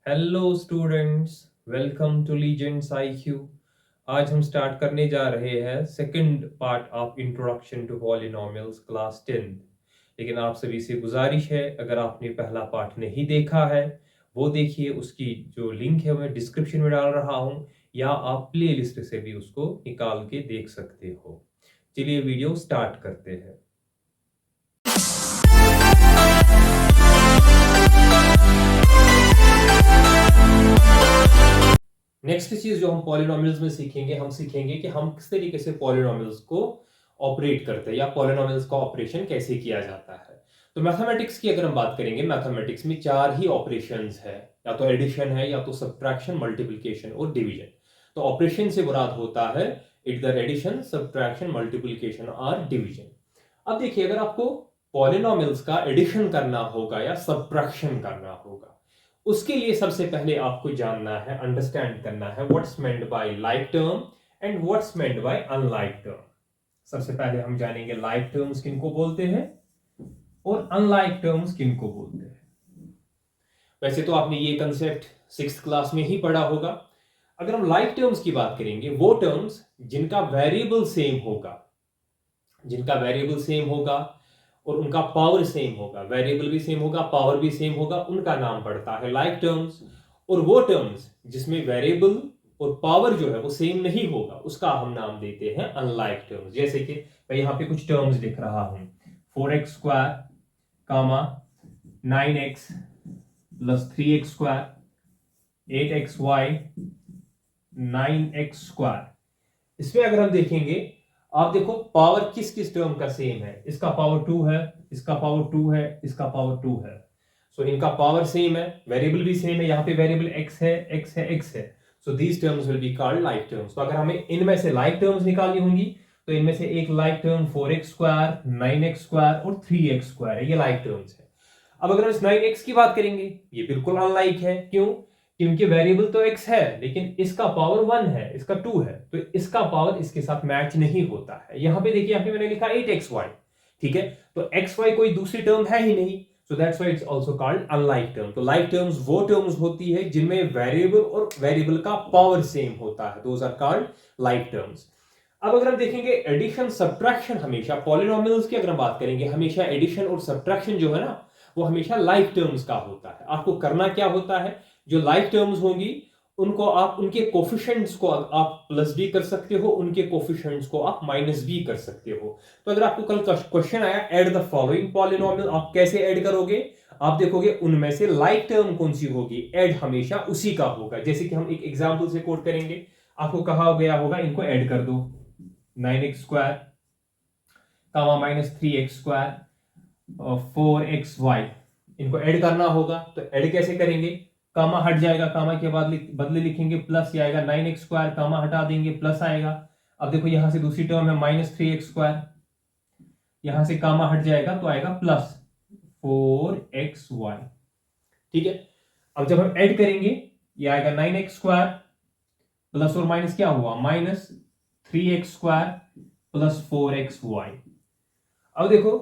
Hello students, welcome to Legends IQ. आज हम start करने जा रहे हैं second part of introduction to polynomials class 10। लेकिन आप सभी से गुजारिश है, अगर आपने पहला पार्ट नहीं देखा है वो देखिए। उसकी जो लिंक है मैं डिस्क्रिप्शन में डाल रहा हूँ, या आप प्ले लिस्ट से भी उसको निकाल के देख सकते हो। चलिए वीडियो स्टार्ट करते हैं। नेक्स्ट चीज जो हम पॉलिनोमियल्स में सीखेंगे, हम सीखेंगे कि हम किस तरीके से पॉलिनोमियल्स को ऑपरेट करते हैं या पॉलिनोमियल्स का ऑपरेशन कैसे किया जाता है। तो मैथमेटिक्स की अगर हम बात करेंगे, मैथमेटिक्स में चार ही ऑपरेशंस है, या तो एडिशन है, या तो सब्ट्रैक्शन, मल्टीप्लिकेशन और डिवीजन। तो ऑपरेशन से मुराद होता है इधर एडिशन, सब्ट्रैक्शन, मल्टीप्लिकेशन और डिवीजन। अब देखिए, अगर आपको पॉलिनोमियल्स का एडिशन करना होगा या सब्ट्रैक्शन करना होगा, उसके लिए सबसे पहले आपको जानना है, अंडरस्टैंड करना है what's meant by like term and what's meant by unlike term. सबसे पहले हम जानेंगे लाइक टर्म्स किनको बोलते हैं और अनलाइक टर्म्स किनको बोलते हैं। वैसे तो आपने ये कंसेप्ट 6th क्लास में ही पढ़ा होगा। अगर हम लाइक टर्म्स की बात करेंगे, वो टर्म्स जिनका वेरिएबल सेम होगा, जिनका वेरिएबल सेम होगा और उनका पावर सेम होगा, वेरिएबल भी सेम होगा, पावर भी सेम होगा, उनका नाम पड़ता है लाइक टर्म्स। और वो टर्म्स जिसमें वेरिएबल और पावर जो है वो सेम नहीं होगा, उसका हम नाम देते हैं अनलाइक टर्म्स। जैसे कि मैं यहाँ पे कुछ टर्म्स लिख रहा हूं, 4x स्क्वायर कामा 9x plus 3x square, 8xy 9x square. इसमें अगर हम देखेंगे, आप देखो पावर किस किस टर्म का सेम है। इसका पावर 2 है, इसका पावर 2 है, इसका पावर 2 है। सो इनका पावर सेम है, वेरिएबल भी सेम है। यहाँ पे वेरिएबल x है, x है, x है। So these terms will be called like terms. तो अगर हमें इनमें से लाइक टर्म्स निकालनी होंगी, तो इनमें से एक like term 4x square, 9x square और 3x स्क्वायर है, ये लाइक टर्म्स है। अब अगर हम इस 9x की बात करेंगे, ये बिल्कुल अनलाइक है। क्यों? क्योंकि वेरिएबल तो x है, लेकिन इसका पावर 1 है, इसका 2 है, तो इसका पावर इसके साथ मैच नहीं होता है। यहां पे देखिए, यहां पे मैंने लिखा 8xy, ठीक है, तो xy कोई दूसरी टर्म है ही नहीं। So that's why it's also called unlike term. तो लाइक टर्म्स वो टर्म्स होती है जिनमें वेरिएबल और वेरिएबल का पावर सेम होता है, those are called like terms. अब अगर हम देखेंगे एडिशन सब्ट्रैक्शन, हमेशा पॉलिनोमियल्स की अगर हम बात करेंगे, हमेशा एडिशन और सब्ट्रैक्शन जो है ना, वो हमेशा लाइक टर्म्स का होता है। आपको करना क्या होता है, जो लाइक टर्म्स होंगी उनको आप, उनके कोफिशिएंट्स को आप प्लस भी कर सकते हो, उनके कोफिशिएंट्स को आप माइनस भी कर सकते हो। तो अगर आपको कल क्वेश्चन आया ऐड द फॉलोइंग पॉलिनोमियल, आप कैसे ऐड करोगे? आप देखोगे उनमें से लाइक टर्म कौन सी होगी, ऐड हमेशा उसी का होगा। जैसे कि हम एक एग्जांपल से कोट करेंगे, आपको कहा गया होगा इनको ऐड कर दो, 9x square comma minus 3x square और 4xy, इनको ऐड करना होगा। तो ऐड कैसे करेंगे? कामा हट जाएगा, कामा के बाद बदले लिखेंगे प्लस, ये आएगा 9x स्क्वायर, कामा हटा देंगे प्लस आएगा। अब देखो यहां से दूसरी टर्म है माइनस 3x स्क्वायर, यहां से कामा हट जाएगा तो आएगा प्लस 4xy, ठीक है। अब जब हम ऐड करेंगे, ये आएगा 9x स्क्वायर प्लस और माइनस क्या हुआ, minus 3x square plus 4xy। अब देखो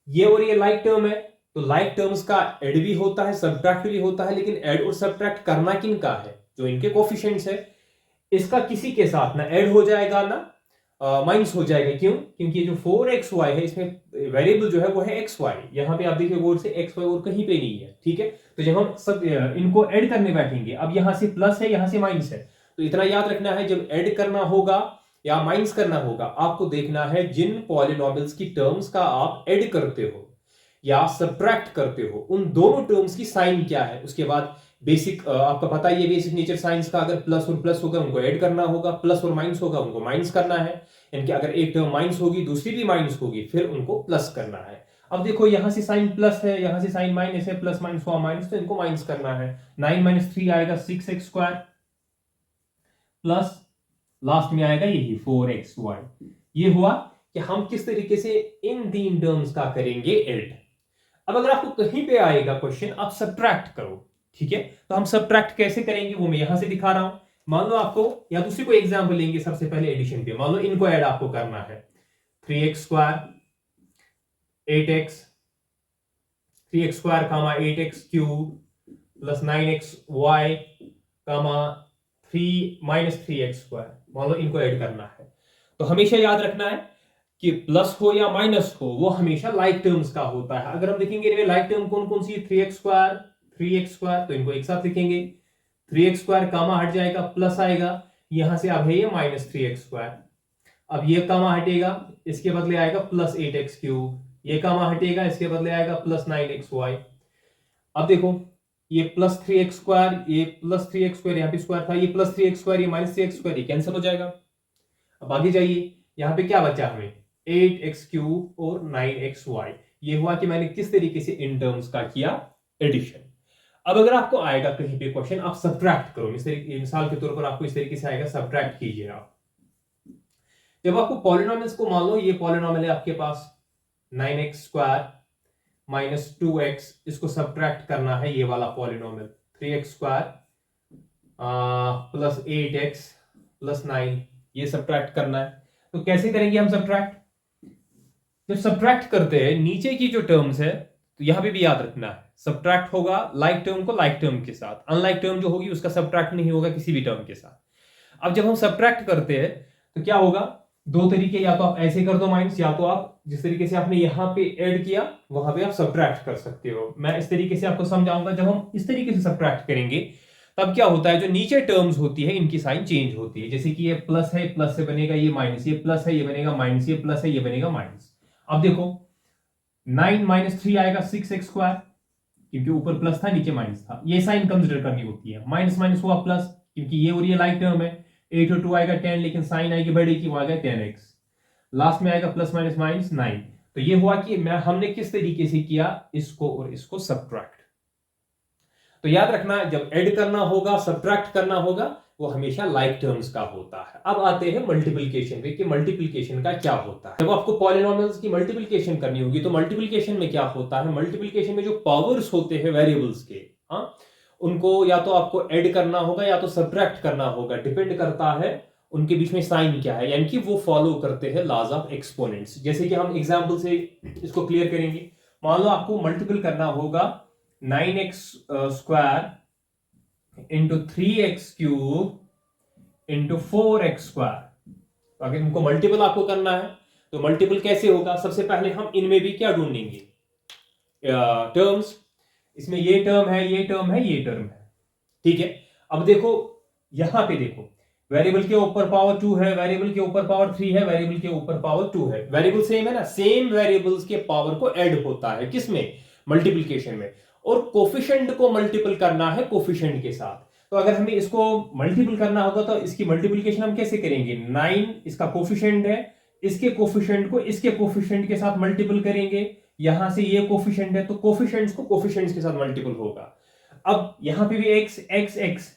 ये और ये लाइक टर्म है, तो लाइक टर्म्स का ऐड भी होता है, सब्ट्रैक्ट भी होता है, लेकिन ऐड और सब्ट्रैक्ट करना किन का है, जो इनके कोफिशिएंट्स है। इसका किसी के साथ ना ऐड हो जाएगा ना माइनस हो जाएगा। क्यों? क्योंकि ये जो 4xy है, इसमें वेरिएबल जो है वो है xy। यहां पे आप देखिए गौर से xy और कहीं पे नहीं है, ठीक है। तो जब हम सब इनको ऐड करने बैठेंगे, अब यहां से प्लस है, यहां से माइनस है, तो इतना याद रखना है, जब ऐड करना होगा या माइनस करना होगा, आपको देखना है जिन पॉलिनोमियल्स की टर्म्स का आप ऐड करते हो या सब्ट्रैक्ट करते हो, उन दोनों टर्म्स की साइन क्या है। उसके बाद बेसिक आपका पता ही है, बेसिक नेचर साइंस का, अगर प्लस और प्लस होगा उनको ऐड करना होगा, प्लस और माइनस होगा उनको माइनस करना है। इनके अगर एक टर्म माइनस होगी, दूसरी भी माइनस होगी, फिर उनको प्लस करना है। अब देखो यहां से साइन प्लस है, यहां से साइन माइनस है, प्लस माइनस हुआ माइनस, तो इनको माइनस करना है। 9 माइनस 3 आएगा 6x स्क्वायर प्लस लास्ट में आएगा यही 4xy। ये हुआ कि हम किस तरीके से इन तीन टर्म्स का करेंगे ऐड। अब अगर आपको कहीं पे आएगा क्वेश्चन आप सब्ट्रैक्ट करो, ठीक है, तो हम सब्ट्रैक्ट कैसे करेंगे वो मैं यहां से दिखा रहा हूं। मान लो आपको, या दूसरी कोई एग्जांपल लेंगे, सबसे पहले एडिशन पे, मान लो इनको ऐड आपको करना है, 3x square 8x, 3x square comma 8x cube plus 9xy comma 3 - 3x², मान लो इनको ऐड करना है। तो हमेशा याद रखना है कि प्लस हो या माइनस हो वो हमेशा लाइक टर्म्स का होता है। अगर हम देखेंगे लाइक टर्म कौन कौन सी, 3x², तो इनको एक साथ लिखेंगे। 3x² कामा हट जाएगा, प्लस आएगा, यहां से अब है ये -3x²। अब ये कामा हटेगा, इसके बदले आएगा प्लस 8x³। ये कामा हटेगा, इसके बदले आएगा प्लस 9xy। अब देखो ये +3x², ये +3x², यहाँ पे स्क्वायर था, ये +3x², ये -3x², ये कैंसिल हो जाएगा। अब आगे जाइए, यहाँ पे क्या बचा हमें, 8x³ और 9xy। ये हुआ कि मैंने किस तरीके से इन टर्म्स का किया एडिशन। अब अगर आपको आएगा कहीं पे क्वेश्चन, आप सब्ट्रैक्ट करो, इस तरीके, मिसाल के तौर पर आपको इस तरीके से आएगा, सब्ट्रैक्ट कीजिए आप। जब आपको पॉलिनोमियल्स को, मान लो ये पॉलिनोमियल है आपके पास 9x² -2x, इसको सब्ट्रैक्ट करना है, ये वाला polynomial 3x² plus 8x plus 9, ये सब्ट्रैक्ट करना है। तो कैसे करेंगे हम सब्ट्रैक्ट? जब सब्ट्रैक्ट करते हैं नीचे की जो टर्म्स है, तो यहां पे भी याद रखना है सब्ट्रैक्ट होगा लाइक टर्म को लाइक टर्म के साथ, अनलाइक टर्म जो होगी उसका सब्ट्रैक्ट नहीं होगा किसी भी टर्म के साथ। अब जब हम सब्ट्रैक्ट करते हैं तो क्या होगा, दो तरीके, या तो आप ऐसे कर दो माइनस, या तो आप जिस तरीके से आपने यहां पे ऐड किया वहां पे आप सब्ट्रैक्ट कर सकते हो। मैं इस तरीके से आपको समझाऊंगा। जब हम इस तरीके से सब्ट्रैक्ट करेंगे तब क्या होता है, जो नीचे टर्म्स होती है इनकी साइन चेंज होती है। जैसे कि ये प्लस है, प्लस से बनेगा ये माइनस, ये प्लस है ये बनेगा माइनस, ये प्लस है ये बनेगा माइनस। अब देखो 9 - 3 आएगा 6x², क्योंकि ऊपर प्लस था नीचे माइनस था, ये साइन कंसिडर करनी होती है। माइनस माइनस हुआ प्लस, क्योंकि ये और ये लाइक टर्म है। 8 और 2 आएगा 10, लेकिन साइन आएगी बड़ी की, वो आ गया 10x। लास्ट में आएगा प्लस माइनस माइनस 9। तो ये हुआ कि हमने किस तरीके से किया, इसको और इसको सब्ट्रैक्ट। तो याद रखना, जब ऐड करना होगा, सब्ट्रैक्ट करना होगा, वो हमेशा लाइक टर्म्स का होता है। अब आते हैं मल्टीप्लिकेशन पे कि मल्टीप्लिकेशन का क्या होता है। जब आपको पॉलिनोमियल्स की मल्टीप्लिकेशन करनी होगी तो मल्टीप्लिकेशन में क्या होता है, मल्टीप्लिकेशन में जो पावर्स होते हैं वेरिएबल्स के, हाँ, उनको या तो आपको ऐड करना होगा या तो सब्ट्रैक्ट करना होगा, डिपेंड करता है उनके बीच में साइन क्या है, यानी कि वो फॉलो करते हैं लॉज ऑफ एक्सपोनेंट्स। जैसे कि हम एग्जांपल से इसको क्लियर करेंगे। मान लो आपको मल्टीपल करना होगा 9x² into 3x³ into 4x²। अगर इनको मल्टीपल आपको करना है तो मल्टीपल कैसे होगा, सबसे पहले हम इनमें भी क्या ढूंढेंगे, टर्म्स। इसमें ये टर्म है, ये टर्म है, ये टर्म है, ठीक है। अब देखो यहां पे देखो, वेरिएबल के ऊपर पावर 2 है, वेरिएबल के ऊपर पावर 3 है, वेरिएबल के ऊपर पावर 2 है। वेरिएबल सेम है ना, सेम वेरिएबल्स के पावर को ऐड होता है किसमें, मल्टीप्लिकेशन में। और कोफिशिएंट को मल्टीपल करना है कोफिशिएंट के साथ। तो अगर हमें इसको मल्टीपल करना होगा तो इसकी मल्टीप्लिकेशन हम कैसे करेंगे, 9 इसका कोफिशिएंट है, इसके कोफिशिएंट को इसके कोफिशिएंट के साथ मल्टीपल करेंगे। यहां से ये कोफिशिएंट है तो कोफिशिएंट्स को कोफिशिएंट्स के साथ मल्टीपल होगा। अब यहां पे भी x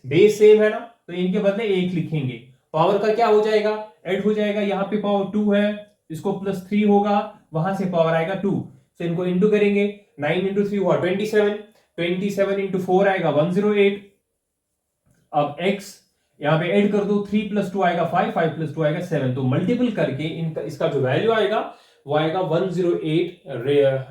बेस सेम है ना, तो इनके बदले 1 लिखेंगे। पावर का क्या हो जाएगा, ऐड हो जाएगा। यहाँ पे पावर 2 है, इसको +3 होगा, वहां से पावर आएगा 2, तो इनको इंटू करेंगे। 9 × 3 हुआ 27, 27 × 4 आएगा 108। अब x यहाँ पे ऐड कर दो, 3 + 2 आएगा 5, 5 + 2 आएगा 7। तो मल्टीपल करके इनका इसका जो वैल्यू आएगा वो आएगा 108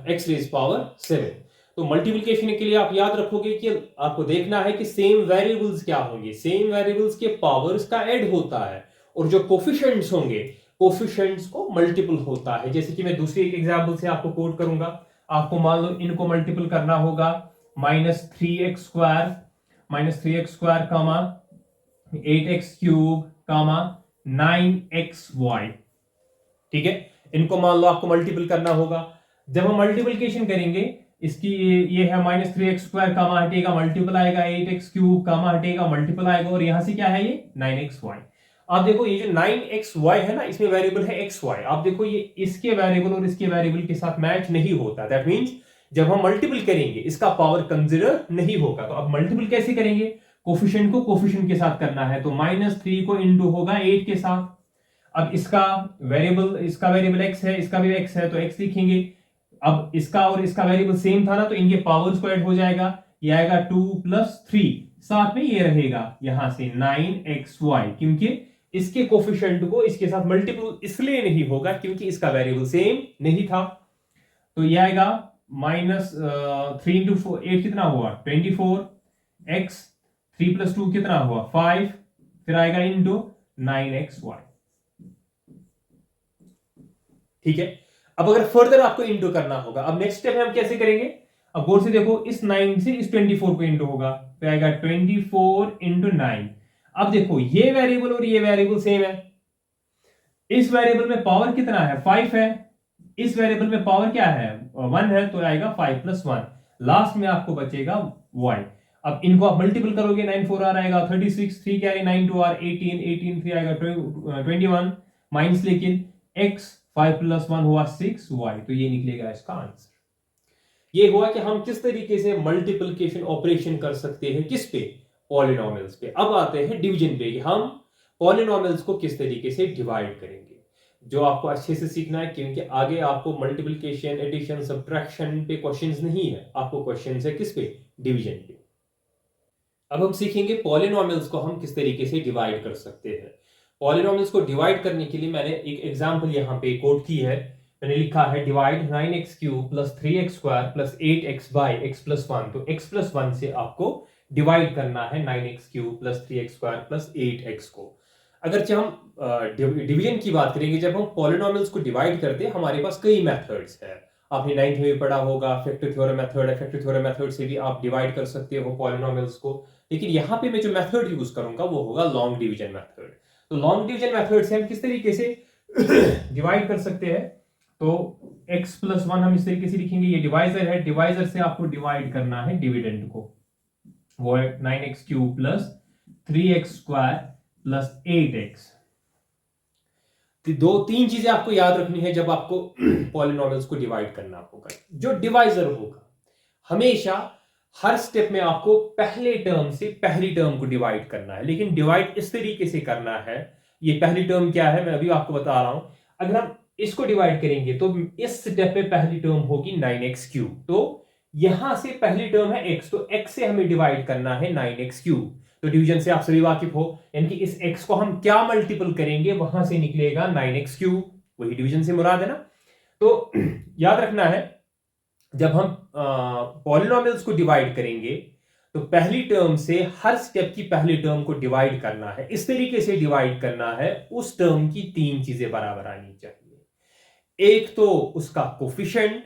x⁻⁷। तो मल्टीप्लिकेशन के लिए आप याद रखोगे कि आपको देखना है कि सेम वेरिएबल्स क्या होंगे, सेम वेरिएबल्स के पावर्स का ऐड होता है, और जो कोफिशिएंट्स होंगे कोफिशिएंट्स को मल्टीपल होता है। जैसे कि मैं दूसरी एक एग्जांपल से आपको कोट करूंगा। आपको मान लो इनको मल्टीपल करना होगा, -3x² कामा 8x³ कामा 9xy, ठीक है। इनको मान लो आपको मल्टीपल करना होगा। जब हम मल्टीप्लिकेशन करेंगे, इसकी ये है -3x² कामा हटेगा मल्टीपल आएगा, 8x³ कामा हटेगा मल्टीपल आएगा, और यहां से क्या है ये 9xy। आप देखो ये जो 9xy है ना, इसमें वेरिएबल है xy। आप देखो ये इसके वेरिएबल और इसके वेरिएबल के साथ मैच नहीं होता। दैट मींस जब हम मल्टीपल करेंगे इसका पावर कंसीडर नहीं होगा। तो अब मल्टीपल कैसे करेंगे, कोफिशिएंट को कोफिशिएंट के साथ करना है, तो -3 को इंटू होगा 8 के साथ। अब इसका वेरिएबल x है, इसका भी x है, तो x लिखेंगे। अब इसका और इसका वेरिएबल सेम था ना, तो इनके पावर्स को ऐड हो जाएगा। ये आएगा 2 + 3, साथ में ये रहेगा यहां से 9xy, क्योंकि इसके कोफिशिएंट को इसके साथ मल्टीपल इसलिए नहीं होगा क्योंकि इसका वेरिएबल सेम नहीं था। तो ये आएगा -3 × 8 कितना हुआ 24, x, 3 + 2 कितना हुआ 5, फिर आएगा इंटू 9xy। ठीक है, अब अगर फर्दर आपको इंटू करना होगा, अब नेक्स्ट स्टेप में हम कैसे करेंगे, अब गौर से देखो, इस 9 से इस 24 को इंटू होगा, तो आएगा 24 × 9। अब देखो ये वेरिएबल और ये वेरिएबल सेम है, इस वेरिएबल में पावर कितना है 5 है, इस वेरिएबल में पावर क्या है 1 है, तो आएगा 5 + 1, लास्ट में आपको बचेगा y। अब इनको आप मल्टीपल करोगे, 9 4 r आएगा 36, 3 कैरी 9 2 r 18, 18 3 आएगा 21, माइनस लेकिन x 5 + 1 हुआ 6y, तो ये निकलेगा इसका आंसर। ये हुआ कि हम किस तरीके से मल्टीप्लिकेशन ऑपरेशन कर सकते हैं, किस पे, पॉलिनोमियल्स पे। अब आते हैं डिवीजन पे, हम पॉलिनोमियल्स को किस तरीके से डिवाइड करेंगे, जो आपको अच्छे से सीखना है, क्योंकि आगे आपको मल्टीप्लिकेशन, एडिशन, सब्ट्रैक्शन पे क्वेश्चंस नहीं है, आपको क्वेश्चंस है किस पे, डिवीजन पे। अब हम सीखेंगे पॉलिनोमियल्स को हम किस तरीके से डिवाइड कर सकते हैं। पॉलिनोमियल्स को डिवाइड करने के लिए मैंने एक एग्जांपल यहां पे कोट की है, मैंने लिखा है divide 9x³ + 3x² + 8x by x + 1। तो x + 1 से आपको डिवाइड करना है 9x³ + 3x² + 8x को। अगर जब हम डिवीजन की बात करेंगे, जब हम पॉलिनोमियल्स को डिवाइड करते हैं, हमारे पास कई मेथड्स हैं। आपने 9th में भी पढ़ा होगा, फैक्टर थ्योरम मेथड है, फैक्टर थ्योरम मेथड से भी आप डिवाइड कर सकते हो पॉलिनोमियल्स को। लेकिन यहाँ पे मैं जो मेथड यूज करूंगा वो होगा लॉन्ग डिवीजन मेथड। तो लॉन्ग डिवीजन मेथड से हम किस तरीके से डिवाइड कर सकते हैं, तो x + 1 हम इस तरीके से लिखेंगे, ये डिवाइजर है, डिवाइजर से आपको डिवाइड करना है डिविडेंड को, वो है 9x³ + 3x² + 8x। दो तीन चीजें आपको याद रखनी है जब आपको पॉलिनोमियल्स को डिवाइड करना होगा। जो डिवाइजर होगा, हमेशा हर स्टेप में आपको पहले टर्म से पहली टर्म को डिवाइड करना है, लेकिन डिवाइड इस तरीके से करना है। ये पहली टर्म क्या है मैं अभी आपको बता रहा हूं। अगर हम इसको डिवाइड करेंगे तो इस स्टेप में पहली टर्म होगी 9x³, तो यहां से पहली टर्म है x, तो x से हमें डिवाइड करना है 9x³। तो डिवीजन से आप सभी वाकिफ हो, यानी कि इस x को हम क्या मल्टीपल करेंगे, वहां से निकलेगा 9x³, वही डिवीजन से मुराद है ना। तो याद रखना है, जब हम पॉलिनोमियल्स को डिवाइड करेंगे तो पहली टर्म से हर स्टेप की पहली टर्म को डिवाइड करना है, इस तरीके से डिवाइड करना है उस टर्म की तीन चीजें बराबर आनी चाहिए। एक तो उसका कोफिशिएंट,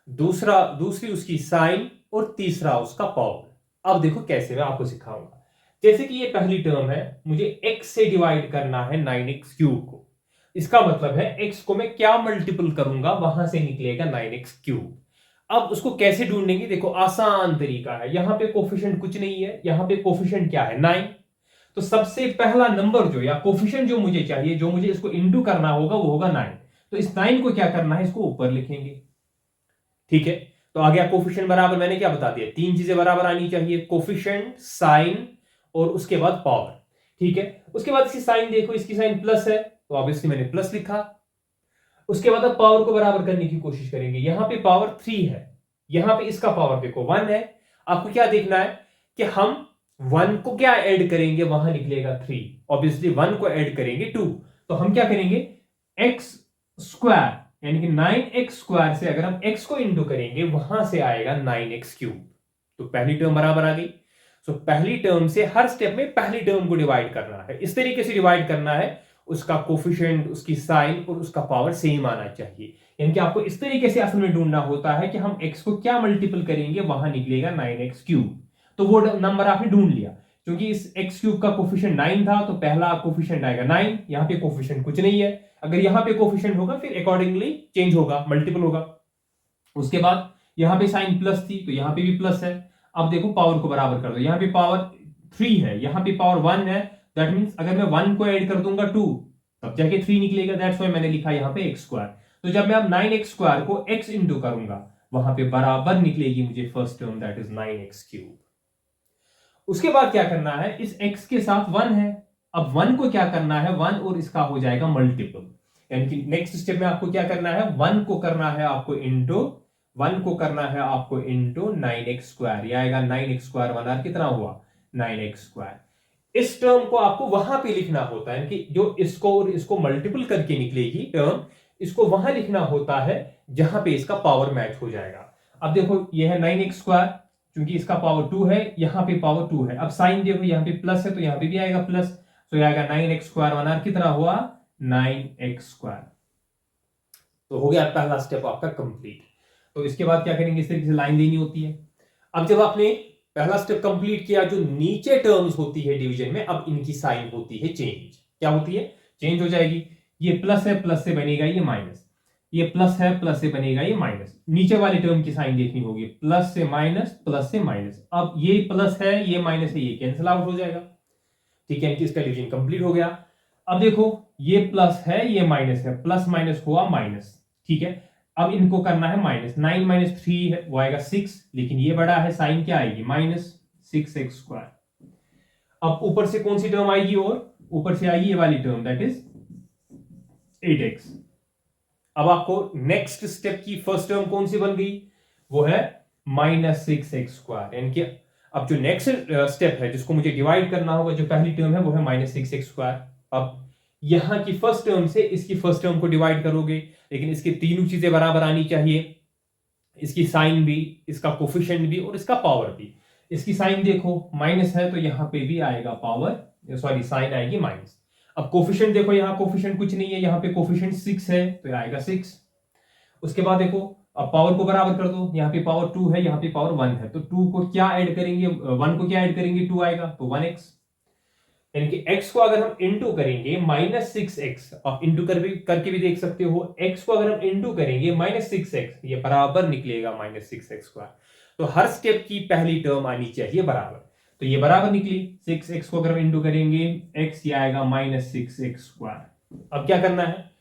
दूसरी उसकी साइन, और तीसरा उसका पावर। अब देखो कैसे, मैं आपको सिखाऊंगा। जैसे कि ये पहली टर्म है, मुझे x से डिवाइड करना है 9x³ को, इसका मतलब है x को मैं क्या मल्टीपल करूंगा, वहां से निकलेगा 9x³। अब उसको कैसे ढूंढेंगे, देखो आसान तरीका है, यहां पे कोफिशिएंट कुछ नहीं है, यहां पे कोफिशिएंट क्या है 9। तो सबसे पहला नंबर जो या कोफिशिएंट जो मुझे चाहिए, जो मुझे इसको इंटू करना होगा, वो होगा 9। तो इस 9 को क्या करना है, इसको ऊपर लिखेंगे। ठीक है, तो आ गया कोफिशिएंट बराबर, मैंने क्या बता दिया, तीन चीजें बराबर आनी चाहिए, कोफिशिएंट, साइन और उसके बाद पावर। ठीक है, उसके बाद इसकी साइन देखो, इसकी साइन प्लस है, तो ऑब्वियसली मैंने प्लस लिखा। उसके बाद अब पावर को बराबर करने की कोशिश करेंगे, यहां पे पावर 3 है, यहां पे इसका पावर देखो 1 है। आपको क्या देखना है कि हम 1 को क्या ऐड करेंगे, वहां निकलेगा 3, ऑब्वियसली 1 को ऐड करेंगे 2, तो हम क्या करेंगे x² यानी कि 9x² से अगर हम x को इंटू करेंगे, वहां से आएगा 9x³। तो पहली टर्म बराबर आ गई। सो पहली टर्म से हर स्टेप में पहली टर्म को डिवाइड करना है, इस तरीके से डिवाइड करना है, उसका कोफिशिएंट, उसकी साइन और उसका पावर सेम आना चाहिए। यानी कि आपको इस तरीके से असल में ढूंढना होता है कि हम x को क्या मल्टीपल करेंगे, वहां निकलेगा 9x³। तो वो नंबर आपने ढूंढ लिया, क्योंकि इस x³ का कोफिशिएंट 9 था, तो पहला कोफिशिएंट आएगा 9, यहां पे कोफिशिएंट कुछ नहीं है, अगर यहां पे कोफिशिएंट होगा फिर अकॉर्डिंगली चेंज होगा, मल्टीपल होगा। उसके बाद यहां पे साइन प्लस थी, तो यहां पे भी प्लस है। अब देखो पावर को बराबर कर दो, यहां पे पावर 3 है, यहां पे पावर 1 है, दैट मींस अगर मैं 1 को ऐड कर दूंगा 2, तब जाके 3 निकलेगा, दैट्स व्हाई मैंने लिखा यहां पे x²। तो जब मैं अब 9x² को x इंटू करूंगा, वहां पे बराबर निकलेगी मुझे first term, that is 9x³। उसके बाद क्या करना है, इस x के साथ 1 है, अब 1 को क्या करना है, 1 और इसका हो जाएगा मल्टीपल, यानी कि नेक्स्ट स्टेप में आपको क्या करना है, 1 को करना है आपको इंटू 9x², यह आएगा 9x² 1r कितना हुआ 9x²। इस टर्म को आपको वहां पे लिखना होता है कि जो इसको और इसको मल्टीपल करके निकलेगी टर्म, इसको वहां लिखना होता है जहां पे इसका पावर मैच हो जाएगा। अब देखो ये है 9x², क्योंकि इसका पावर 2 है, यहाँ पे पावर 2 है। अब साइन देखो, यहाँ पे प्लस है तो यहाँ पे भी आएगा प्लस, तो ये आएगा 9x² 1r कितना हुआ 9x²। तो हो गया पहला स्टेप आपका कंप्लीट। तो इसके बाद क्या करेंगे, इस तरीके से लाइन देनी होती है। अब जब आपने पहला स्टेप कंप्लीट किया, जो नीचे टर्म्स होती है डिवीजन में, अब इनकी साइन होती है चेंज। क्या होती है, चेंज हो जाएगी। ये प्लस है, प्लस से बनेगा ये माइनस, ये प्लस है, प्लस से बनेगा ये माइनस। नीचे वाले टर्म की साइन देखनी होगी, प्लस से माइनस, प्लस से माइनस। अब ये प्लस है, ये माइनस है, ये कैंसिल आउट हो जाएगा। ठीक है, इसका डिवीजन कंप्लीट हो गया। अब देखो ये प्लस है, ये माइनस है, प्लस माइनस हुआ माइनस। ठीक है, अब इनको करना है माइनस। 9 माइनस 3 है वो आएगा 6, लेकिन ये बड़ा है, साइन क्या आएगी -6x²। अब ऊपर से कौन सी टर्म आएगी, और ऊपर से आएगी ये वाली टर्म, दैट इज 8x। अब आपको नेक्स्ट स्टेप की फर्स्ट टर्म कौन सी बन गई, वो है -6x²। यानी कि अब जो नेक्स्ट स्टेप है जिसको मुझे डिवाइड करना होगा, जो पहली टर्म है वो है -6x²। अब यहां की फर्स्ट टर्म से इसकी फर्स्ट टर्म को डिवाइड करोगे, लेकिन इसकी तीनों चीजें बराबर आनी चाहिए, इसकी साइन भी, इसका कोफिशिएंट भी और इसका पावर भी। इसकी साइन देखो माइनस है तो यहां पे भी आएगा पावर, सॉरी साइन आएगी माइनस। अब कोफिशिएंट देखो, यहाँ कोफिशिएंट कुछ नहीं है, यहाँ पे कोफिशिएंट 6 है तो आएगा 6। उसके बाद देखो अब पावर को बराबर कर दो, यहाँ पे पावर 2 है, यहाँ पे पावर 1 है, तो 2 को क्या ऐड करेंगे, 1 को क्या ऐड करेंगे, 2 आएगा तो 1x। यानी कि x को अगर हम इंटू करेंगे -6x, आप इंटू करके भी देख सकते हो, x को अगर हम इंटू करेंगे -6x, ये बराबर निकलेगा -6x²। तो हर स्टेप की पहली टर्म आनी चाहिए बराबर, तो ये बराबर निकली। 6x को अगर हम इंटू करेंगे x, ये आएगा -6x²। अब क्या करना है,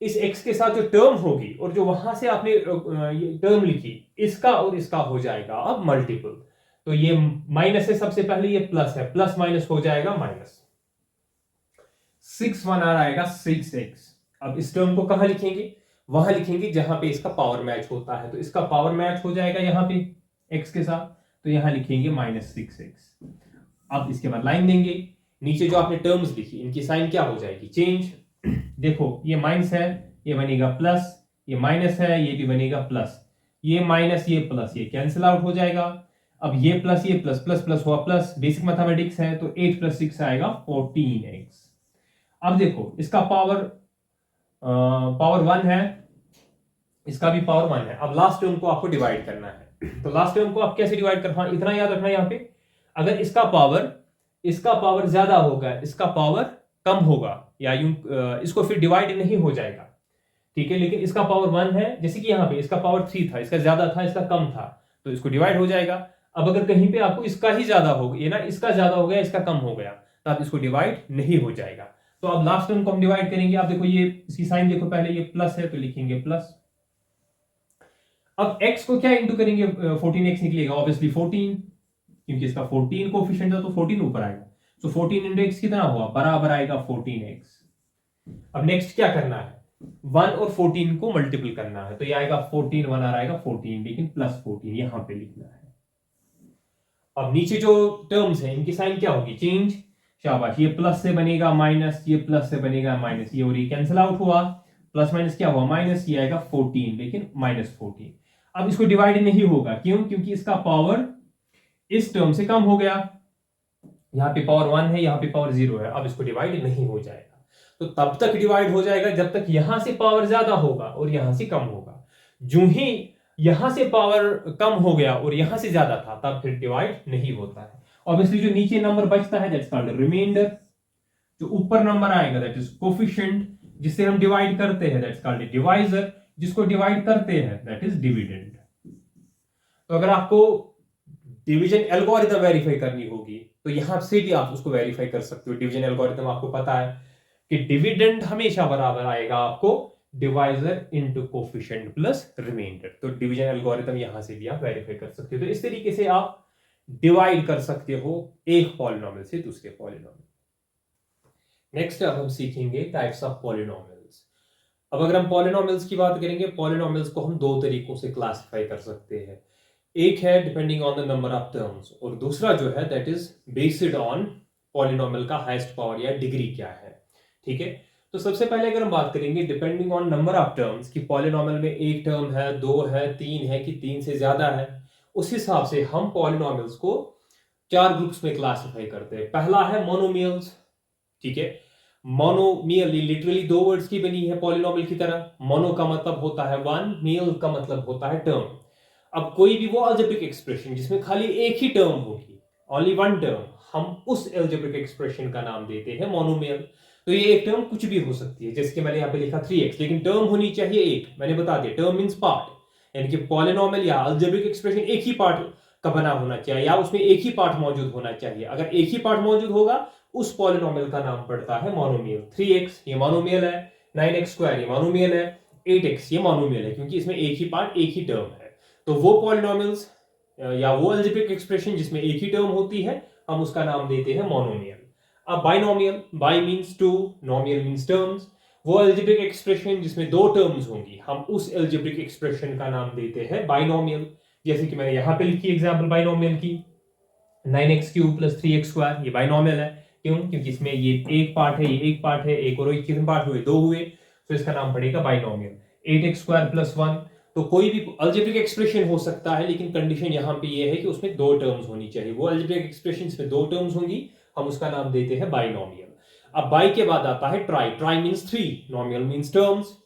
इस x के साथ जो टर्म होगी और जो वहां से आपने टर्म लिखी, इसका और इसका हो जाएगा अब मल्टीपल। तो ये माइनस है, सबसे पहले ये प्लस है, प्लस माइनस हो जाएगा माइनस। 6 1 आएगा 6x। अब इस टर्म को कहां लिखेंगे, वहां लिखेंगे जहां पे इसका पावर मैच होता है, तो इसका पावर मैच हो जाएगा यहां पे x के साथ, तो यहां लिखेंगे -6x। अब इसके बाद लाइन देंगे, नीचे जो आपने टर्म्स लिखी इनकी साइन क्या हो जाएगी, चेंज। देखो ये माइनस है, ये बनेगा प्लस, ये माइनस है, ये भी बनेगा प्लस, ये माइनस ये प्लस, ये कैंसिल आउट हो जाएगा। अब ये प्लस प्लस प्लस हुआ प्लस, बेसिक मैथमेटिक्स है, तो 8 + 6 आएगा 14x। अब देखो इसका पावर 1 है, इसका भी पावर 1 है। अब लास्ट टर्म को आपको डिवाइड करना है, तो लास्ट टर्म को आप कैसे डिवाइड करना, इतना याद रखना यहाँ पे, अगर इसका पावर ज्यादा होगा, इसका पावर कम होगा, या यूं इसको फिर डिवाइड नहीं हो जाएगा। ठीक है, लेकिन इसका पावर 1 है, जैसे कि यहाँ पे इसका पावर 3 था, इसका ज्यादा था, इसका कम था, तो इसको डिवाइड हो जाएगा। अब अगर कहीं पे आपको इसका ही ज्यादा हो गया ना, इसका ज्यादा हो गया, इसका कम हो गया, तो आप इसको डिवाइड नहीं हो जाएगा। तो अब लास्ट टर्म को हम डिवाइड करेंगे। आप देखो ये इसकी साइन देखो, पहले ये प्लस है तो लिखेंगे प्लस। अब x को क्या इंटू करेंगे, 14x निकलेगा ऑब्वियसली 14, क्योंकि इसका 14 कोफिशिएंट था तो 14 ऊपर आएगा, तो 14 इंटू x कितना हुआ, बराबर आएगा 14x। अब नेक्स्ट क्या करना है, 1 और 14 को मल्टीपल करना है, तो ये आएगा 14 1 आएगा 14, लेकिन +14 यहां पे लिखना है। अब नीचे जो टर्म्स है इनकी साइन क्या होगी, चेंज। शाबाश, ये प्लस से बनेगा माइनस, ये प्लस से बनेगा माइनस, ये और ये कैंसिल आउट हुआ, प्लस माइनस क्या हुआ माइनस, ये आएगा 14, लेकिन -14। अब इसको डिवाइड नहीं होगा, क्यों, क्योंकि इसका पावर इस टर्म से कम हो गया, यहाँ पे पावर 1 है, यहाँ पे पावर 0 है, अब इसको डिवाइड नहीं हो जाएगा। तो तब तक डिवाइड हो जाएगा जब तक यहां से पावर ज्यादा होगा और यहां से कम होगा। जो ही यहां से पावर कम हो गया और यहां से ज्यादा था, तब फिर डिवाइड नहीं होता है। ऑब्वियसली जो नीचे नंबर बचता है दैट्स कॉल्ड रिमाइंडर, जो ऊपर नंबर आएगा दैट इज कोफिशिएंट, जिससे हम डिवाइड करते हैं दैट्स कॉल्ड डिवाइजर, जिसको डिवाइड करते हैं दैट इज डिविडेंड। तो अगर आपको डिवीजन एल्गोरिथम वेरीफाई करनी होगी तो यहां से भी आप उसको वेरीफाई कर सकते हो। डिवीजन एल्गोरिथम आपको पता है कि डिविडेंड हमेशा बराबर आएगा आपको divisor into coefficient plus remainder, तो डिवीजन एल्गोरिथम यहां से भी आप वेरीफाई कर सकते हो। तो इस तरीके से आप डिवाइड कर सकते हो एक पॉलिनोमियल से दूसरे पॉलिनोमियल। नेक्स्ट अब हम सीखेंगे टाइप्स ऑफ पॉलिनोमियल्स। अब अगर हम पॉलिनोमियल्स की बात करेंगे, पॉलिनोमियल्स को हम दो तरीकों से क्लासिफाई कर सकते हैं। एक है depending on the number of terms, और दूसरा जो है that is based on polynomial का हाईएस्ट पावर या डिग्री क्या है। ठीक है, तो सबसे पहले अगर हम बात करेंगे depending on number of terms, कि पॉलिनोमियल में एक टर्म है, दो है, तीन है, कि तीन से ज्यादा है, उस हिसाब से हम पॉलिनॉमियल्स को 4 ग्रुप्स में क्लासिफाई करते हैं। पहला है मोनोमियल्स, ठीक है। मोनोमियल लिटरली 2 वर्ड्स की बनी है पॉलिनॉमियल की तरह। मोनो का मतलब होता है वन, मियल का मतलब होता है टर्म। अब कोई भी वो अलजेब्रिक एक्सप्रेशन जिसमें खाली एक ही टर्म होगी, ओनली वन टर्म, हम उस अलजेब्रिक एक्सप्रेशन का नाम देते हैं मोनोमियल। तो ये एक टर्म कुछ भी हो सकती है, जैसे कि मैंने यहाँ पे लिखा 3x, लेकिन टर्म होनी चाहिए एक। मैंने बता दिया टर्म मींस पार्ट, यानी कि पॉलिनॉमियल या अलजेब्रिक एक्सप्रेशन एक ही पार्ट का बना होना चाहिए, या उसमें एक ही पार्ट मौजूद होना चाहिए। अगर एक ही पार्ट मौजूद होगा उस पॉलिनॉमियल का नाम पड़ता है मोनोमियल। 3x ये मोनोमियल है, 9x² ये मोनोमियल है, 8x ये मोनोमियल है, क्योंकि इसमें एक ही पार्ट एक ही टर्म है। तो वो पॉलिनॉमियल्स या वो अलजेब्रिक एक्सप्रेशन जिसमें एक ही टर्म होती है, हम उसका नाम देते हैं मोनोमियल। अब binomial, bi means two, nomial means terms. वो अलजेब्रिक एक्सप्रेशन जिसमें 2 टर्म्स होंगी, हम उस अलजेब्रिक एक्सप्रेशन का नाम देते हैं बाइनोमियल। जैसे कि मैंने यहां पे लिखी एग्जांपल बाइनोमियल की, 9x³ + 3x² ये बाइनोमियल है। क्यों? क्योंकि इसमें ये एक पार्ट है, ये एक पार्ट है, एक और एक कितने पार्ट हुए? 2 हुए, तो इसका नाम पड़ेगा बाइनोमियल। 8x² + 1, तो कोई भी अलजेब्रिक एक्सप्रेशन हो सकता है, लेकिन कंडीशन यहां पे ये है कि उसमें 2 टर्म्स होनी चाहिए। वो अलजेब्रिक एक्सप्रेशन इसमें 2 टर्म्स होंगी, हम उसका नाम देते हैं बाइनोमियल। अब बाई के बाद आता है try, try means 3, नोमियल means terms.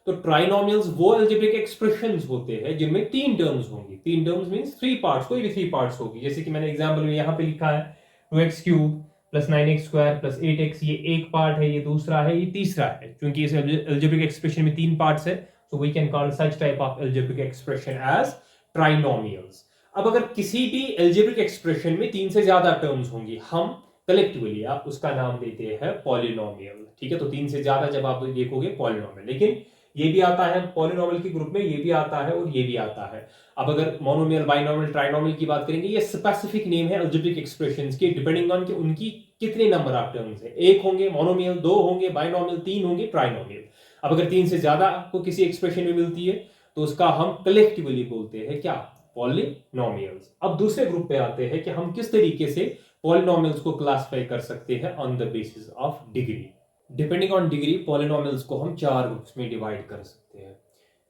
तो ट्राइनोमियल्स वो अलजेब्रिक एक्सप्रेशंस होते हैं जिनमें 3 टर्म्स होंगी। 3 टर्म्स मींस 3 पार्ट्स, कोई भी 3 पार्ट्स होगी। जैसे कि मैंने एग्जांपल में यहां पे लिखा है 2x³ + 9x² + 8x, ये एक पार्ट है, ये दूसरा है, ये तीसरा है। क्योंकि इस अलजेब्रिक एक्सप्रेशन में 3 पार्ट्स है, so we can call such type of algebraic expression as trinomials. अब अगर किसी भी अलजेब्रिक एक्सप्रेशन में 3 से ज्यादा टर्म्स होंगी, हम कलेक्टिवली आप उसका नाम देते हैं पॉलिनोमियल, ठीक है। तो 3 से ज्यादा जब आप देखोगे पॉलिनोमियल, लेकिन ये भी आता है पॉलिनोमियल के ग्रुप में, ये भी आता है और ये भी आता है। अब अगर मोनोमियल, बाइनोमियल, ट्राइनोमियल की बात करेंगे, ये स्पेसिफिक नेम है अलजेब्रिक एक्सप्रेशंस के, डिपेंडिंग ऑन कि उनकी कितने नंबर ऑफ टर्म्स है। 1 होंगे मोनोमियल, 2 होंगे बाइनोमियल, 3 होंगे ट्राइनोमियल। अब अगर 3 से ज्यादा आपको किसी एक्सप्रेशन में मिलती है, तो उसका हम कलेक्टिवली बोलते हैं क्या? पॉलिनोमियल्स। अब दूसरे ग्रुप पे आते हैं कि हम किस तरीके से पॉलिनोमियल्स को क्लासिफाई कर सकते हैं on the basis of degree. Depending on degree polynomials को हम 4 ग्रुप्स में डिवाइड कर सकते हैं।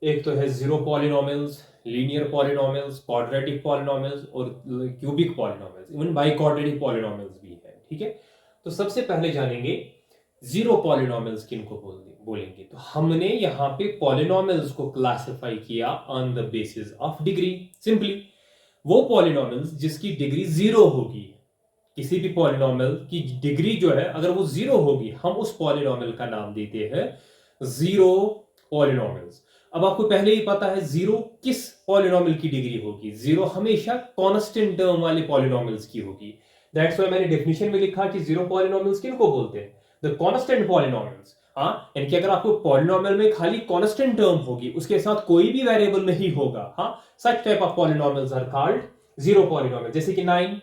एक तो है zero polynomials, linear polynomials, quadratic polynomials और cubic polynomials, even biquadratic polynomials भी है, ठीक है। तो सबसे पहले जानेंगे जीरो पॉलिनोमियल्स किनको बोलेंगे। तो हमने यहाँ पे पॉलिनोमियल्स को क्लासिफाई किया on the basis of degree. Simply वो पॉलिनोमियल्स जिसकी डिग्री 0 होगी, किसी भी पॉलिनोमियल की डिग्री जो है अगर वो 0 होगी, हम उस पॉलिनोमियल का नाम देते हैं जीरो पॉलिनोमियल्स। अब आपको पहले ही पता है 0 किस पॉलिनोमियल की डिग्री होगी। 0 हमेशा कांस्टेंट टर्म वाले पॉलिनोमियल्स की होगी। दैट्स व्हाई मैंने डेफिनेशन में लिखा कि जीरो पॉलिनोमियल्स किनको बोलते हैं? The constant polynomials. हाँ, यानी कि अगर आपको पॉलिनोमियल में खाली कांस्टेंट टर्म होगी, उसके साथ कोई भी वेरिएबल नहीं होगा, हाँ, such type of polynomials are called zero polynomial. जैसे कि 9,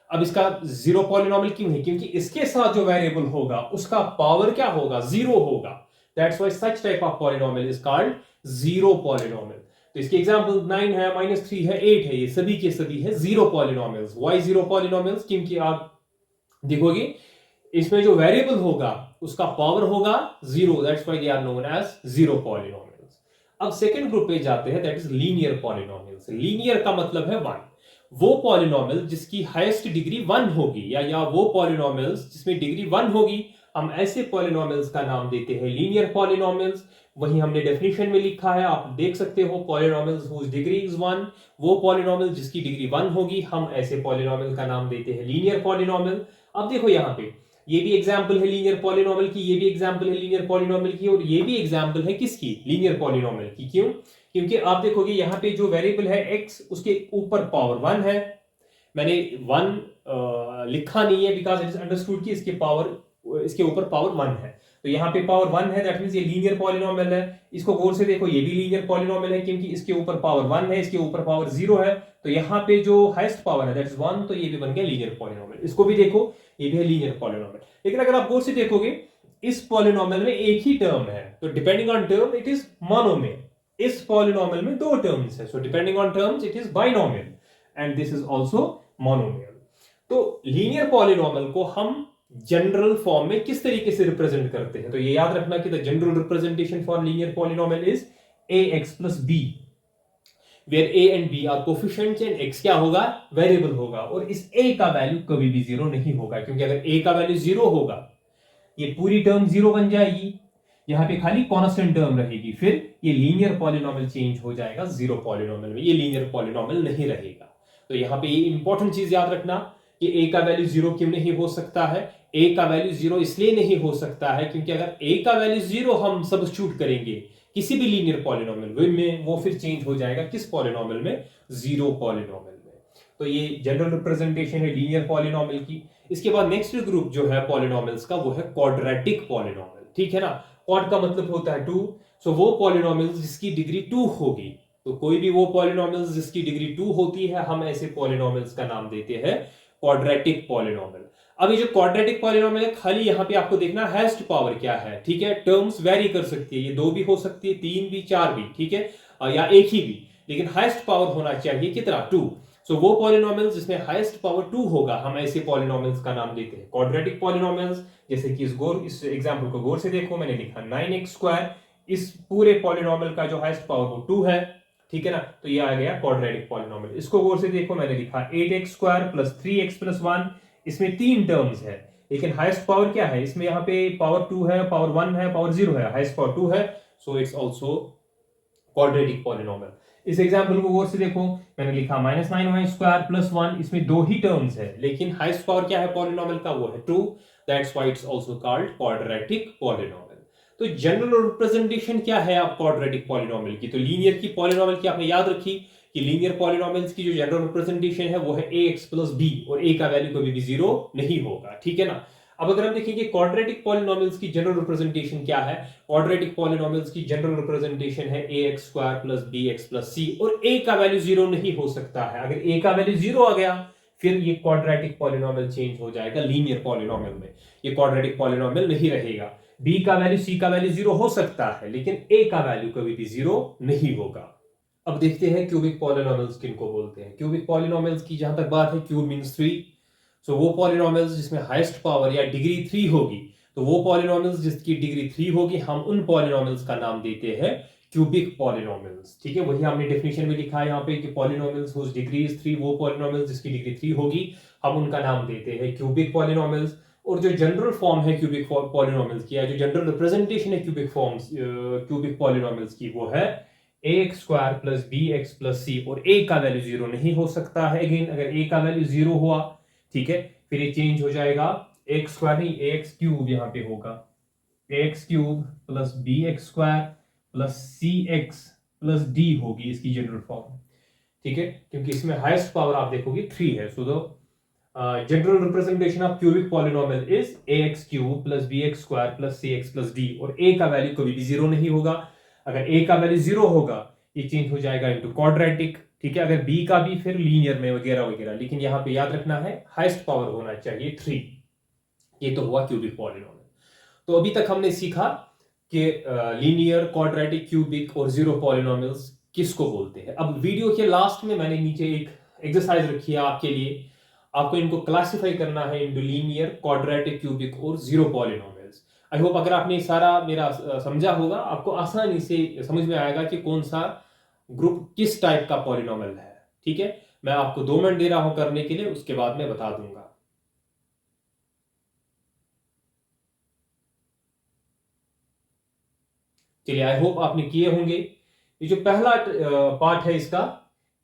अब इसका जीरो पॉलिनोमियल क्यों है? क्योंकि इसके साथ जो वेरिएबल होगा उसका पावर क्या होगा? 0 होगा। That's why such type of polynomial is called zero polynomial. तो इसके एग्जांपल 9 है, -3 है, 8 है, ये सभी के सभी है zero polynomials. Why zero polynomials? क्योंकि आप देखोगे इसमें जो वेरिएबल होगा उसका पावर होगा 0, that's why they are known as zero polynomials. अब सेकंड ग्रुप पे जाते हैं, that is linear polynomials. Linear का मतलब है 1। वो पॉलिनोमियल जिसकी हाईएस्ट डिग्री 1 होगी, या वो पॉलिनोमियल्स जिसमें डिग्री 1 होगी, हम ऐसे पॉलिनोमियल्स का नाम देते हैं लीनियर पॉलिनोमियल्स। वही हमने डेफिनेशन में लिखा है, आप देख सकते हो, पॉलिनोमियल्स हुज डिग्री इज 1। वो पॉलिनोमियल जिसकी डिग्री 1 होगी, हम ऐसे पॉलिनोमियल का नाम देते हैं लीनियर पॉलिनोमियल। अब देखो यहां पे ये भी एग्जांपल है लीनियर पॉलिनोमियल की, ये भी एग्जांपल है लीनियर पॉलिनोमियल की, और ये भी एग्जांपल है किसकी? लीनियर पॉलिनोमियल की। क्यों? क्योंकि आप देखोगे यहाँ पे जो वेरिएबल है x, उसके ऊपर पावर 1 है। मैंने 1 लिखा नहीं है बिकॉज इट इज अंडरस्टूड कि इसके ऊपर पावर 1 है। तो यहाँ पे पावर 1 है, दैट मींस ये लीनियर पॉलिनोमियल है। इसको गौर से देखो, ये भी लीनियर पॉलिनोमियल है क्योंकि इसके ऊपर पावर 1 है, इसके ऊपर पावर 0 है। तो यहाँ पे जो हाईएस्ट पावर है दैट इज 1, तो ये भी बन गया लीनियर पॉलिनोमियल। इसको भी देखो, ये भी है लीनियर पॉलिनोमियल। लेकिन अगर आप गौर से देखोगे इस पॉलिनोमियल में एक ही टर्म है, तो depending on term it is monomial. इस पॉलिनोमियल में 2 टर्म्स है, so depending on terms it is binomial, and this is also monomial. तो लीनियर पॉलिनोमियल को हम जनरल फॉर्म में किस तरीके से रिप्रेजेंट करते हैं? तो ये याद रखना कि the general representation for linear polynomial is ax + b। Where a and b are coefficients and x क्या होगा, वेरिएबल होगा, और इस a का वैल्यू कभी भी जीरो नहीं होगा, क्योंकि अगर a का वैल्यू जीरो होगा ये पूरी टर्म जीरो बन जाएगी, यहां पे खाली कांस्टेंट टर्म रहेगी, फिर ये लीनियर पॉलिनोमियल चेंज हो जाएगा जीरो पॉलिनोमियल में, ये लीनियर पॉलिनोमियल नहीं रहेगा। तो यहाँ पे ये इंपॉर्टेंट चीज याद रखना कि a का वैल्यू जीरो क्यों नहीं हो सकता है। a का वैल्यू जीरो इसलिए नहीं हो सकता है क्योंकि अगर a का वैल्यू जीरो हम सब्स्टिट्यूट करेंगे किसी भी लीनियर पॉलिनोमियल में, वो फिर चेंज हो जाएगा किस पॉलिनोमियल में, जीरो पॉलिनोमियल में। तो ये जनरल रिप्रेजेंटेशन है लीनियर पॉलिनोमियल की। इसके बाद नेक्स्ट ग्रुप जो है पॉलिनोमियल्स का वो है क्वाड्रेटिक पॉलिनोमियल, ठीक है ना। क्वाड का मतलब होता है टू, सो वो पॉलिनोमियल्स जिसकी डिग्री टू होगी, तो कोई भी वो पॉलिनोमियल्स जिसकी डिग्री टू होती है हम ऐसे पॉलिनोमियल्स का नाम देते हैं क्वाड्रेटिक पॉलिनोमियल। अब ये जो क्वाड्रेटिक पॉलिनोमियल है, खाली यहाँ पे आपको देखना हाईएस्ट पावर क्या है, ठीक है। टर्म्स वेरी कर सकती है, ये दो भी हो सकती है, तीन भी, चार भी, ठीक है, या एक ही भी, लेकिन हाईएस्ट पावर होना चाहिए कितना, टू। सो वो पॉलिनोमियल्स जिसमें हाईएस्ट पावर टू होगा हम ऐसे पॉलिनोमियल्स का नाम देते हैं क्वाड्रेटिक पॉलिनोमियल्स। जैसे कि इस एग्जांपल को गौर से देखो, मैंने लिखा 9x², इस पूरे पॉलिनोमियल का जो हाईएस्ट पावर वो 2 है, ठीक है ना, तो ये आ गया क्वाड्रेटिक पॉलिनोमियल। इसको गौर से देखो, मैंने लिखा 8x² प्लस 3x प्लस 1, इसमें तीन टर्म्स है, लेकिन हाईएस्ट पावर क्या है इसमें, यहाँ पे पावर 2 है, पावर 1 है, पावर 0 है, हाईएस्ट पावर 2 है, so it's also quadratic polynomial. इस एग्जांपल को गौर से देखो, मैंने लिखा -9y² प्लस 1, इसमें दो ही टर्म्स है, लेकिन हाईएस्ट पावर क्या है पॉलिनोमियल का, वो है 2, that's why it's also called quadratic polynomial. तो जनरल रिप्रेजेंटेशन क्या है आप क्वाड्रेटिक पॉलिनोमियल की, तो लीनियर की पॉलिनोमियल की आपने याद रखी कि लीनियर पॉलिनोमियल्स की जो जनरल रिप्रेजेंटेशन है वो है ax प्लस b, और a का वैल्यू कभी भी जीरो नहीं होगा, ठीक है ना। अब अगर हम देखेंगे क्वाड्रेटिक पॉलिनोमियल्स की जनरल रिप्रेजेंटेशन क्या है, क्वाड्रेटिक पॉलिनोमियल्स की जनरल रिप्रेजेंटेशन है ax² plus bx plus c, और a का वैल्यू जीरो नहीं हो सकता है। अगर a का वैल्यू जीरो आ गया फिर ये क्वाड्रेटिक पॉलिनोमियल चेंज हो जाएगा लीनियर पॉलिनोमियल में, ये क्वाड्रेटिक पॉलिनोमियल नहीं रहेगा। b का वैल्यू c का वैल्यू जीरो हो सकता है, लेकिन a का वैल्यू कभी भी जीरो नहीं होगा। अब देखते हैं क्यूबिक पॉलिनोमियल्स किनको बोलते हैं। क्यूबिक पॉलिनोमियल्स की जहां तक बात है, क्यूब मींस 3, सो वो पॉलिनोमियल्स जिसमें हाईएस्ट पावर या डिग्री 3 होगी, तो वो पॉलिनोमियल्स जिसकी डिग्री 3 होगी हम उन पॉलिनोमियल्स का नाम देते हैं क्यूबिक पॉलिनोमियल्स, ठीक है। वही हमने डेफिनेशन में लिखा है यहाँ पे कि पॉलिनोमियल्स हुज डिग्री इज 3, वो पॉलिनोमियल्स जिसकी डिग्री 3 होगी हम उनका नाम देते हैं क्यूबिक पॉलिनोमियल्स। और जो जनरल फॉर्म है क्यूबिक पॉलिनोमियल्स की, या जो जनरल रिप्रेजेंटेशन है क्यूबिक पॉलिनोमियल्स की, वो है ax² plus bx plus c, और a का वैल्यू जीरो नहीं हो सकता है। अगेन अगर a का वैल्यू जीरो हुआ, ठीक है, फिर ये चेंज हो जाएगा, x² नहीं ax³ यहाँ पे होगा, ax³ plus bx² plus cx plus d होगी इसकी जनरल फॉर्म, ठीक है, क्योंकि इसमें हाईएस्ट पावर आप देखोगे 3 है। So the general representation of cubic polynomial is ax³ plus bx² plus cx plus d, और a का वैल्यू कभी भी जीरो नहीं होगा। अगर a का वैल्यू जीरो होगा ये चेंज हो जाएगा इनटू क्वाड्रेटिक, ठीक है। अगर b का भी फिर लीनियर में वगैरह वगैरह, लेकिन यहाँ पे याद रखना है हाईएस्ट पावर होना चाहिए 3। ये तो हुआ क्यूबिक पॉलिनोमियल। तो अभी तक हमने सीखा कि लीनियर, क्वाड्रेटिक, क्यूबिक और जीरो पॉलिनोमियल्स किसको बोलते हैं। अब वीडियो के लास्ट में मैंने नीचे एक एक्सरसाइज रखी है आपके लिए, आपको इनको क्लासिफाई करना है इनटू लीनियर, क्वाड्रेटिक, क्यूबिक और जीरो पॉलिनोमियल्स। आई होप अगर आपने सारा मेरा समझा होगा, आपको आसानी से समझ में आएगा कि कौन सा ग्रुप किस टाइप का पॉलिनोमियल है, ठीक है। मैं आपको 2 मिनट दे रहा हूं करने के लिए, उसके बाद मैं बता दूंगा। चलिए, आई होप आपने किए होंगे। ये जो पहला पार्ट है इसका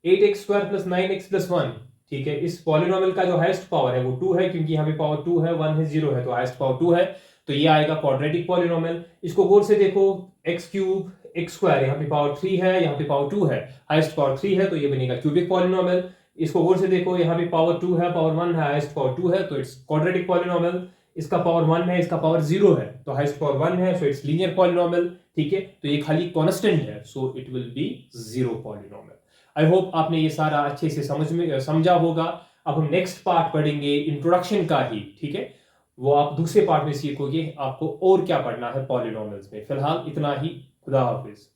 8x² प्लस 9x प्लस 1, ठीक है, इस पॉलिनोमियल का जो हाईएस्ट पावर है वो 2 है, क्योंकि यहाँ पे पावर 2 है, 1 है, 0 है, तो हाईएस्ट पावर 2 है, तो ये आएगा क्वाड्रेटिक पॉलिनोमियल। इसको गौर से देखो, x³ x², यहाँ पे पावर 3 है, यहाँ पे पावर 2 है, हाईएस्ट पावर 3 है, तो ये बनेगा क्यूबिक पॉलिनोमियल। इसको गौर से देखो, यहाँ पे पावर 2 है, पावर 1 है, हाईएस्ट पावर 2 है, तो इट्स क्वाड्रेटिक पॉलिनोमियल। इसका पावर 1 है, इसका पावर 0 है, तो हाईएस्ट पावर 1 है, सो इट्स लीनियर पॉलिनोमियल, ठीक है। तो ये खाली कांस्टेंट है, so it will be zero polynomial. I hope आपने ये सारा अच्छे से समझा होगा। अब हम नेक्स्ट पार्ट पढ़ेंगे इंट्रोडक्शन का ही, ठीक है, वो आप दूसरे पार्ट में सीखोगे आपको और क्या पढ़ना है पॉलिनोमियल्स में। फिलहाल इतना ही, खुदा हाफिज।